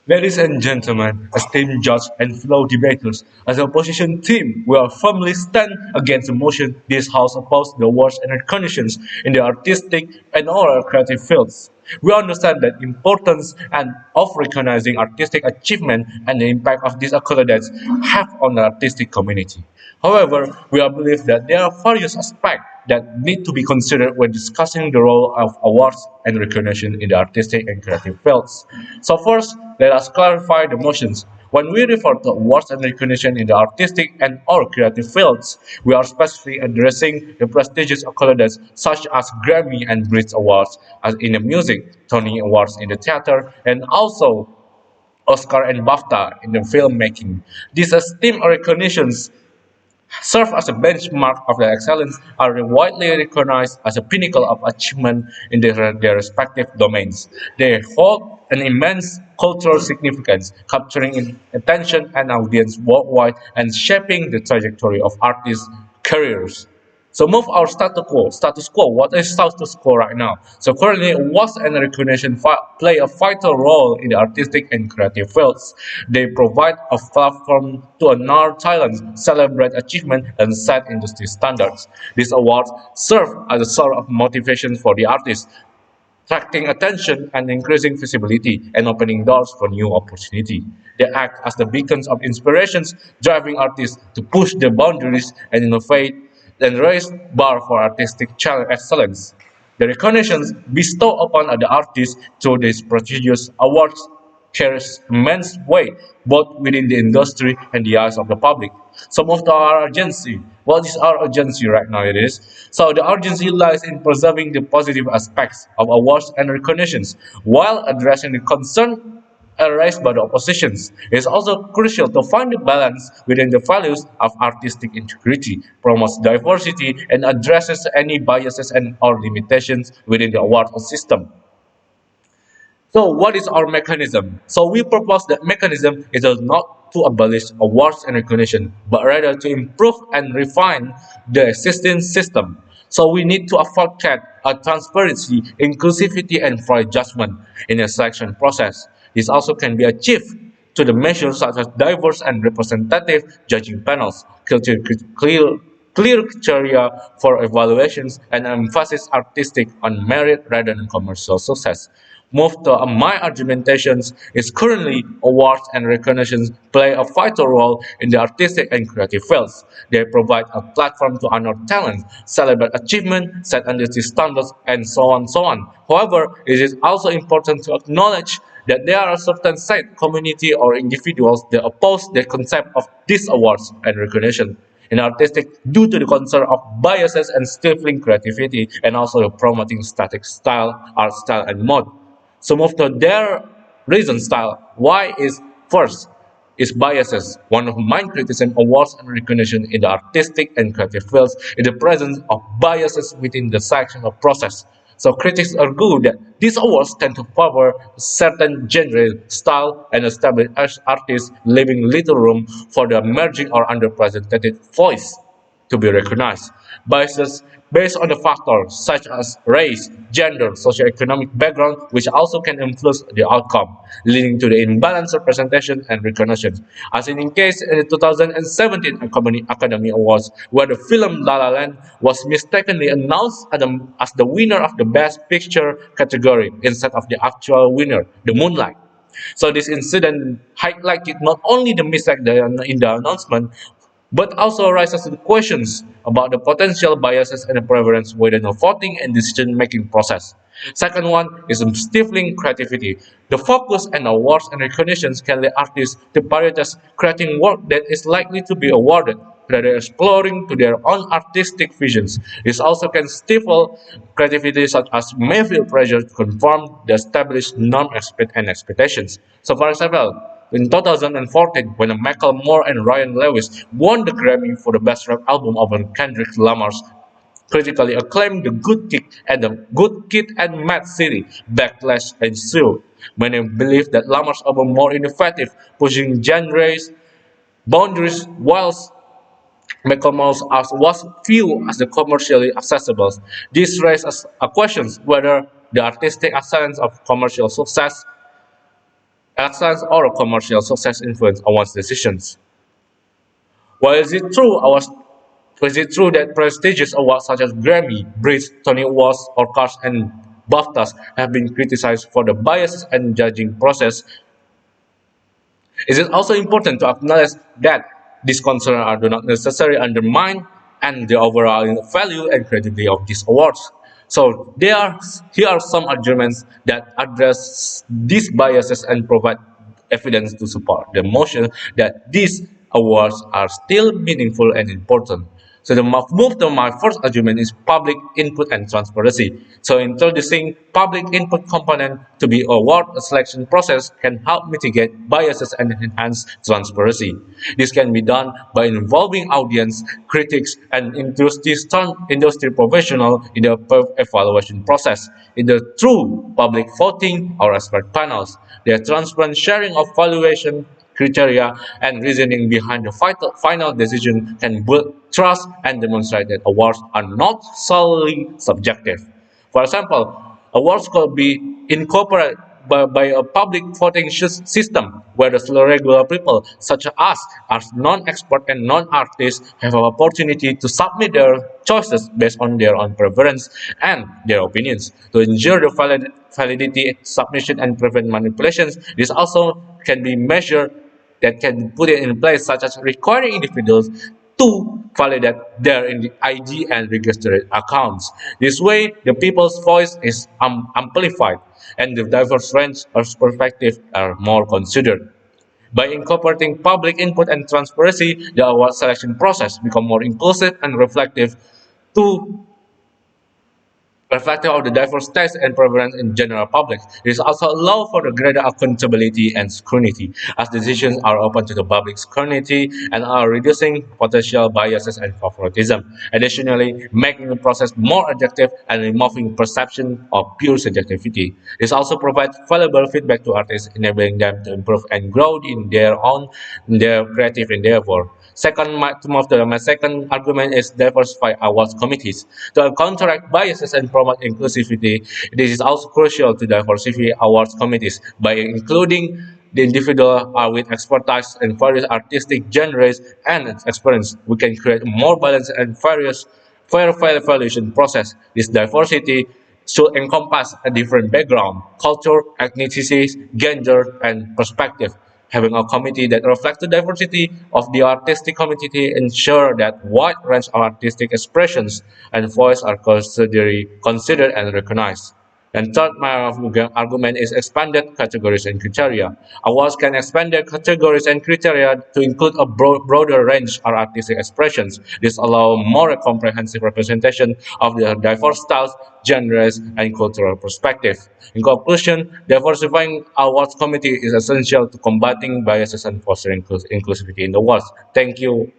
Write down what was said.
Ladies and gentlemen, esteemed judge and fellow debaters, as a opposition team, we are firmly stand against the motion this House opposes the awards and recognitions in the artistic and oral creative fields. We understand the importance and of recognizing artistic achievement and the impact of these accolades have on the artistic community. However, we believe that there are various aspects that need to be considered when discussing the role of awards and recognition in the artistic and creative fields. So first, let us clarify the motions. When we refer to awards and recognition in the artistic and or creative fields, we are specifically addressing the prestigious accolades such as Grammy and Brit Awards as in the music, Tony Awards in the theater, and also Oscar and BAFTA in the filmmaking. These esteemed recognitions serve as a benchmark of their excellence, are widely recognized as a pinnacle of achievement in their respective domains. They hold an immense cultural significance, capturing attention and audience worldwide and shaping the trajectory of artists' careers. So move our status quo. Status quo. What is status quo right now? So currently, awards and recognition play a vital role in the artistic and creative fields. They provide a platform to honor talent, celebrate achievement, and set industry standards. These awards serve as a sort of motivation for the artists, attracting attention and increasing visibility and opening doors for new opportunity. They act as the beacons of inspirations, driving artists to push the boundaries and innovate and raise bar for artistic excellence. The recognitions bestowed upon the artists through these prestigious awards carries immense weight both within the industry and the eyes of the public. Some of our urgency. What is our urgency right now? It is so the urgency lies in preserving the positive aspects of awards and recognitions while addressing the concern raised by the oppositions. It is also crucial to find the balance within the values of artistic integrity, promotes diversity, and addresses any biases and or limitations within the award system. So what is our mechanism? So we propose that mechanism is not to abolish awards and recognition, but rather to improve and refine the existing system. So we need to advocate a transparency, inclusivity, and fair judgment in the selection process. This also can be achieved to the measures such as diverse and representative judging panels, clear criteria for evaluations, and emphasis artistic on merit rather than commercial success. Most of my argumentations is currently awards and recognitions play a vital role in the artistic and creative fields. They provide a platform to honor talent, celebrate achievement, set industry standards, and so on so on. However, it is also important to acknowledge that there are certain side community or individuals that oppose the concept of these awards and recognition in artistic due to the concern of biases and stifling creativity and also promoting static style, art style, and mode. Some of their reason style why is first is biases. One of my criticism awards and recognition in the artistic and creative fields is the presence of biases within the section of process. So critics argue that these awards tend to favor certain genre, style, and established artists, leaving little room for the emerging or underrepresented voice to be recognized. Biases based on the factors such as race, gender, socioeconomic background, which also can influence the outcome, leading to the imbalanced representation and recognition. As in case in the 2017 Academy Awards, where the film La La Land was mistakenly announced as the winner of the Best Picture category instead of the actual winner, The Moonlight. So this incident highlighted not only the mistake in the announcement, but also raises the questions about the potential biases and preference within the voting and decision-making process. Second one is stifling creativity. The focus and awards and recognitions can lead artists to prioritize creating work that is likely to be awarded rather exploring to their own artistic visions. This also can stifle creativity such as may feel pressure to conform the established norm and expectations. So for example, in 2014, when Macklemore and Ryan Lewis won the Grammy for the Best Rap Album over Kendrick Lamar's critically acclaimed The Good Kid and Mad City, backlash ensued. Many believe that Lamar's album more innovative, pushing genres boundaries, whilst McConnell's art was viewed as the commercially accessible. This raises a question whether the artistic excellence of commercial success excellence or commercial success influence one's decisions. While is it true that prestigious awards such as Grammy, Brit, Tony Awards, Oscars, and BAFTAs have been criticized for the bias and judging process? It is also important to acknowledge that these concerns do not necessarily undermine and the overall value and credibility of these awards. So here are some arguments that address these biases and provide evidence to support the motion that these awards are still meaningful and important. So the move to my first argument is public input and transparency. So introducing public input component to the award selection process can help mitigate biases and enhance transparency. This can be done by involving audience, critics, and industry professionals in the evaluation process, either through public voting or expert panels. The transparent sharing of valuation criteria and reasoning behind the final decision can build trust and demonstrate that awards are not solely subjective. For example, awards could be incorporated by a public voting system where the regular people, such as us, as non-expert and non-artists, have an opportunity to submit their choices based on their own preference and their opinions. To ensure the validity, submission, and prevent manipulations, this also can be measured that can put it in place, such as requiring individuals to validate their ID and registered accounts. This way, the people's voice is amplified and the diverse range of perspectives are more considered. By incorporating public input and transparency, the award selection process becomes more inclusive and to reflective of the diverse tastes and preference in general public. It is also allow for the greater accountability and scrutiny, as decisions are open to the public scrutiny and are reducing potential biases and favoritism. Additionally, making the process more objective and removing perception of pure subjectivity. This also provides valuable feedback to artists, enabling them to improve and grow in their creative endeavor. My second argument is diversify awards committees. To counteract biases and promote inclusivity, this is also crucial to diversify awards committees by including the individual with expertise in various artistic genres and experience. We can create a more balanced and fair evaluation process. This diversity should encompass a different background, culture, ethnicity, gender, and perspective. Having a committee that reflects the diversity of the artistic community ensure that wide range of artistic expressions and voice are considered and recognized. And third, my argument is expanded categories and criteria. Awards can expand their categories and criteria to include a broader range of artistic expressions. This allows more comprehensive representation of the diverse styles, genres, and cultural perspectives. In conclusion, diversifying awards committee is essential to combating biases and fostering inclusivity in the awards. Thank you.